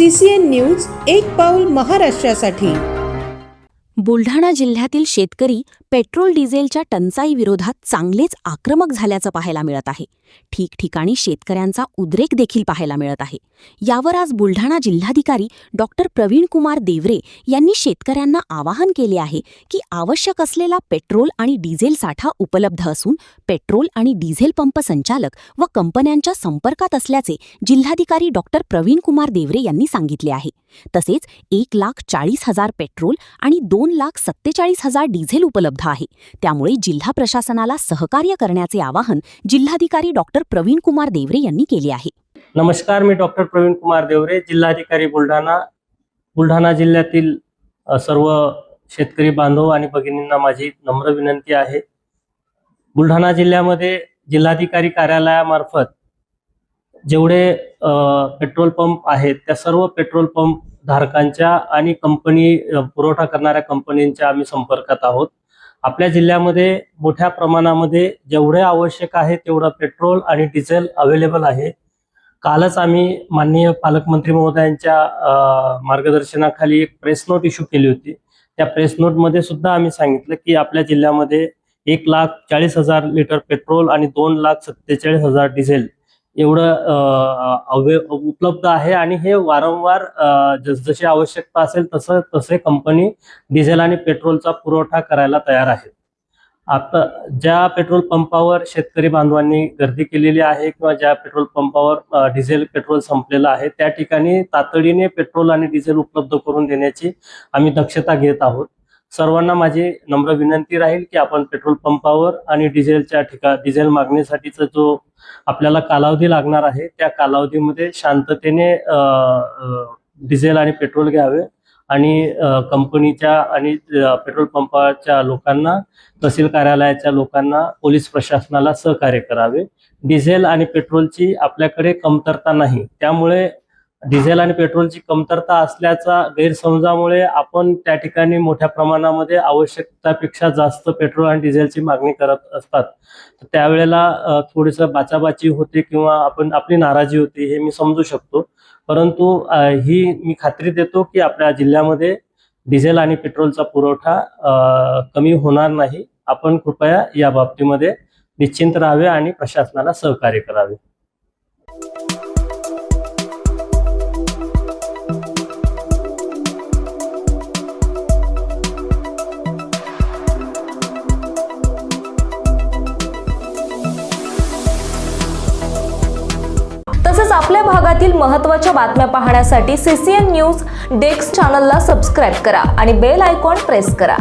CCN news एक पाऊल महाराष्ट्रासाठी। बुलढाणा जिल्ह्यातील शेतकरी पेट्रोल डिझेलच्या टंचाई विरोधात चांगलेच आक्रमक झाल्याचं पाहायला मिळत आहे। ठिकठिकाणी शेतकऱ्यांचा उद्रेक देखील पाहायला मिळत आहे। यावर आज बुलढाणा जिल्हाधिकारी डॉक्टर प्रवीण कुमार देवरे यांनी शेतकऱ्यांना आवाहन केले आहे की आवश्यक असलेला पेट्रोल आणि डिझेल साठा उपलब्ध असून पेट्रोल आणि डिझेल पंप संचालक व कंपन्यांच्या संपर्कात असल्याचे जिल्हाधिकारी डॉक्टर प्रवीण कुमार देवरे यांनी सांगितले आहे। तसेच 1,40,000 पेट्रोल आणि 2,47,000 डिझेल उपलब्ध आहे। त्यामुळे जिल्हा प्रशासनाला सहकार्य करण्याचे आवाहन जिल्हाधिकारी डॉक्टर प्रवीण कुमार देवरे यांनी केले आहे। नमस्कार, मी डॉक्टर प्रवीण कुमार देवरे, जिल्हाधिकारी बुलढाणा जिल्ह्यातील सर्व शेतकरी बांधव आणि भगिनींना माझी नम्र विनंती आहे। बुलढाणा जिल्ह्यामध्ये जिल्हाधिकारी कार्यालयामार्फत जेवढे पेट्रोल पंप आहेत त्या सर्व पेट्रोल पंप धारकांच्या आणि कंपनी पुरवठा करणाऱ्या कंपन्यांच्या आम्ही संपर्कात आहोत। आपल्या जिल्ह्यामध्ये मोठ्या प्रमाणामध्ये जेवढे आवश्यक आहे तेवढं पेट्रोल आणि डिझेल अवेलेबल आहे। कालच आम्ही माननीय पालकमंत्री महोदयांच्या मार्गदर्शनाखाली एक प्रेस नोट इश्यू केली होती। त्या प्रेस नोटमध्ये सुद्धा आम्ही सांगितलं की आपल्या जिल्ह्यामध्ये 1,40,000 लिटर पेट्रोल आणि 2,47,000 डिझेल एवढं उपलब्ध आहे आणि हे वारंवार जशी आवश्यकता असेल तसे कंपनी डिझेल आणि पेट्रोलचा पुरवठा करायला तयार आहे। आता ज्या पेट्रोल पंपावर शेतकरी बांधवांनी गर्दी केलेली आहे किंवा ज्या पेट्रोल पंपावर डिझेल पेट्रोल संपलेलं आहे त्या ठिकाणी तातडीने पेट्रोल आणि डिझेल उपलब्ध करून देण्याची आम्ही दक्षता घेत आहोत। सर्वांना माझी नम्र विनंती राहील की आपण पेट्रोल पंपावर आणि डिझेल मागणीसाठीचा जो आपल्याला कालावधी लागणार आहे त्या कालावधीमध्ये शांततेने डिझेल आणि पेट्रोल घ्यावे आणि कंपनीच्या आणि पेट्रोल पंपाच्या लोकांना, तहसील कार्यालयाच्या लोकांना, पोलीस प्रशासनाला सहकार्य करावे। डिझेल आणि पेट्रोलची आपल्याकडे कमतरता नाही, त्यामुळे डिझेल आणि पेट्रोलची कमतरता असल्याचा गैरसमजामुळे आपण त्या ठिकाणी मोठ्या प्रमाणामध्ये आवश्यकतेपेक्षा जास्त पेट्रोल आणि डिझेलची मागणी करत असतात। तर त्यावेळेला थोडीसं बाचाबाची होते किंवा आपली नाराजी होती, हे मी समजू शकतो। परंतु ही मी खात्री देतो की आपल्या जिल्ह्यामध्ये डिझेल आणि पेट्रोलचा पुरवठा कमी होणार नाही। आपण कृपया या बाबतीमध्ये निश्चिंत राहावे आणि प्रशासनाला सहकार्य करावे। तसेच आपल्या भागातील महत्त्वाच्या बातम्या पाहण्यासाठी CCN न्यूज डेस्क चॅनलला सबस्क्राइब करा आणि बेल आयकॉन प्रेस करा।